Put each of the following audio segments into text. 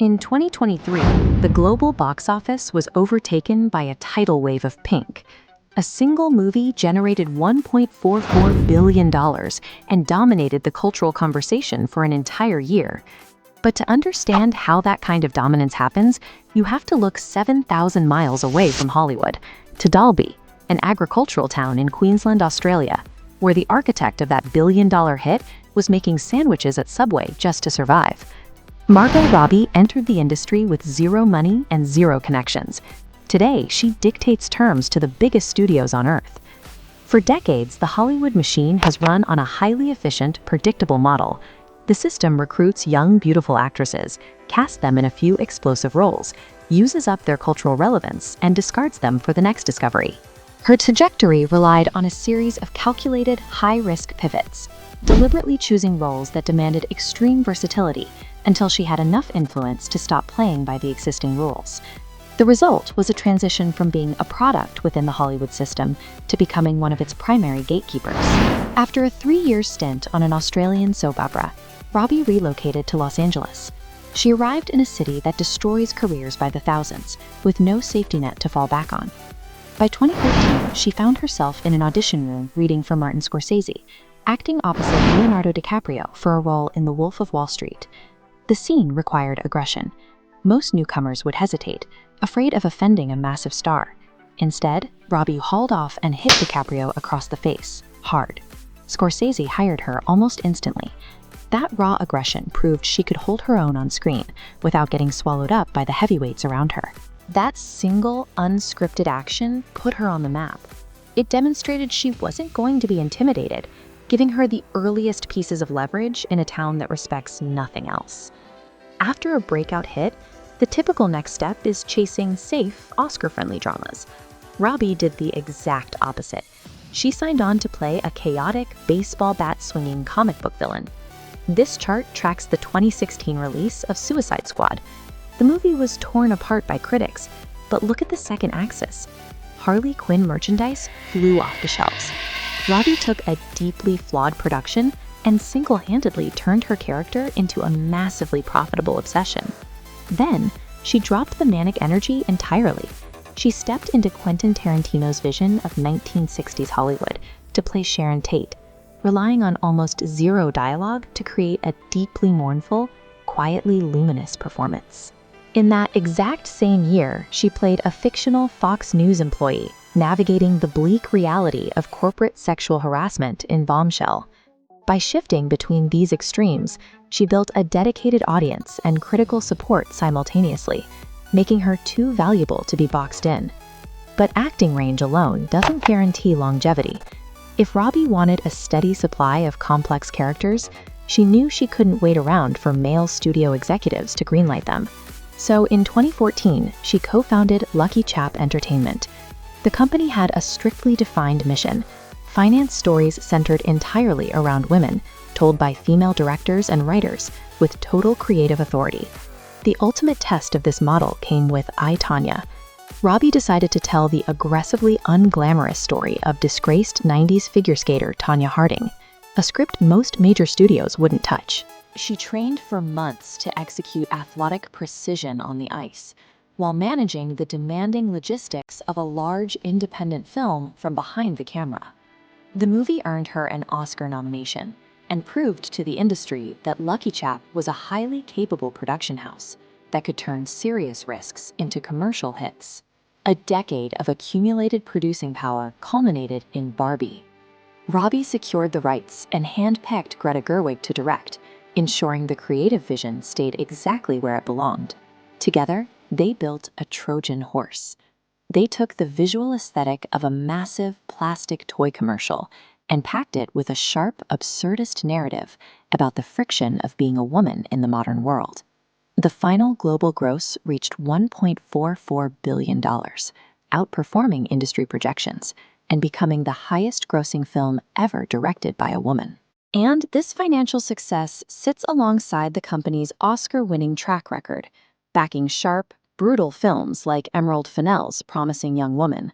In 2023, the global box office was overtaken by a tidal wave of pink. A single movie generated $1.44 billion and dominated the cultural conversation for an entire year. But to understand how that kind of dominance happens, you have to look 7,000 miles away from Hollywood, to Dalby, an agricultural town in Queensland, Australia, where the architect of that billion-dollar hit was making sandwiches at Subway just to survive. Margot Robbie entered the industry with zero money and zero connections. Today, she dictates terms to the biggest studios on Earth. For decades, the Hollywood machine has run on a highly efficient, predictable model. The system recruits young, beautiful actresses, casts them in a few explosive roles, uses up their cultural relevance, and discards them for the next discovery. Her trajectory relied on a series of calculated, high-risk pivots, deliberately choosing roles that demanded extreme versatility until she had enough influence to stop playing by the existing rules. The result was a transition from being a product within the Hollywood system to becoming one of its primary gatekeepers. After a 3-year stint on an Australian soap opera, Robbie relocated to Los Angeles. She arrived in a city that destroys careers by the thousands, with no safety net to fall back on. By 2014, she found herself in an audition room reading for Martin Scorsese, acting opposite Leonardo DiCaprio for a role in The Wolf of Wall Street. The scene required aggression. Most newcomers would hesitate, afraid of offending a massive star. Instead, Robbie hauled off and hit DiCaprio across the face, hard. Scorsese hired her almost instantly. That raw aggression proved she could hold her own on screen without getting swallowed up by the heavyweights around her. That single, unscripted action put her on the map. It demonstrated she wasn't going to be intimidated, giving her the earliest pieces of leverage in a town that respects nothing else. After a breakout hit, the typical next step is chasing safe, Oscar-friendly dramas. Robbie did the exact opposite. She signed on to play a chaotic, baseball bat-swinging comic book villain. This chart tracks the 2016 release of Suicide Squad. The movie was torn apart by critics, but look at the second axis. Harley Quinn merchandise flew off the shelves. Robbie took a deeply flawed production and single-handedly turned her character into a massively profitable obsession. Then, she dropped the manic energy entirely. She stepped into Quentin Tarantino's vision of 1960s Hollywood to play Sharon Tate, relying on almost zero dialogue to create a deeply mournful, quietly luminous performance. In that exact same year, she played a fictional Fox News employee, navigating the bleak reality of corporate sexual harassment in Bombshell. By shifting between these extremes, she built a dedicated audience and critical support simultaneously, making her too valuable to be boxed in. But acting range alone doesn't guarantee longevity. If Robbie wanted a steady supply of complex characters, she knew she couldn't wait around for male studio executives to greenlight them. So in 2014, she co-founded Lucky Chap Entertainment. The company had a strictly defined mission: finance stories centered entirely around women, told by female directors and writers with total creative authority. The ultimate test of this model came with I, Tonya. Robbie decided to tell the aggressively unglamorous story of disgraced 90s figure skater Tonya Harding, a script most major studios wouldn't touch. She trained for months to execute athletic precision on the ice, while managing the demanding logistics of a large independent film from behind the camera. The movie earned her an Oscar nomination and proved to the industry that Lucky Chap was a highly capable production house that could turn serious risks into commercial hits. A decade of accumulated producing power culminated in Barbie. Robbie secured the rights and hand-picked Greta Gerwig to direct, ensuring the creative vision stayed exactly where it belonged. Together, they built a Trojan horse. They took the visual aesthetic of a massive plastic toy commercial and packed it with a sharp, absurdist narrative about the friction of being a woman in the modern world. The final global gross reached $1.44 billion, outperforming industry projections and becoming the highest-grossing film ever directed by a woman. And this financial success sits alongside the company's Oscar-winning track record, backing sharp, brutal films like Emerald Fennell's Promising Young Woman.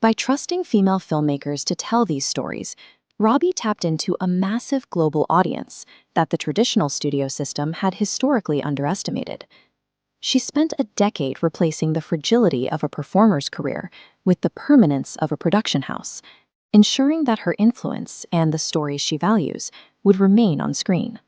By trusting female filmmakers to tell these stories, Robbie tapped into a massive global audience that the traditional studio system had historically underestimated. She spent a decade replacing the fragility of a performer's career with the permanence of a production house, ensuring that her influence and the stories she values would remain on screen.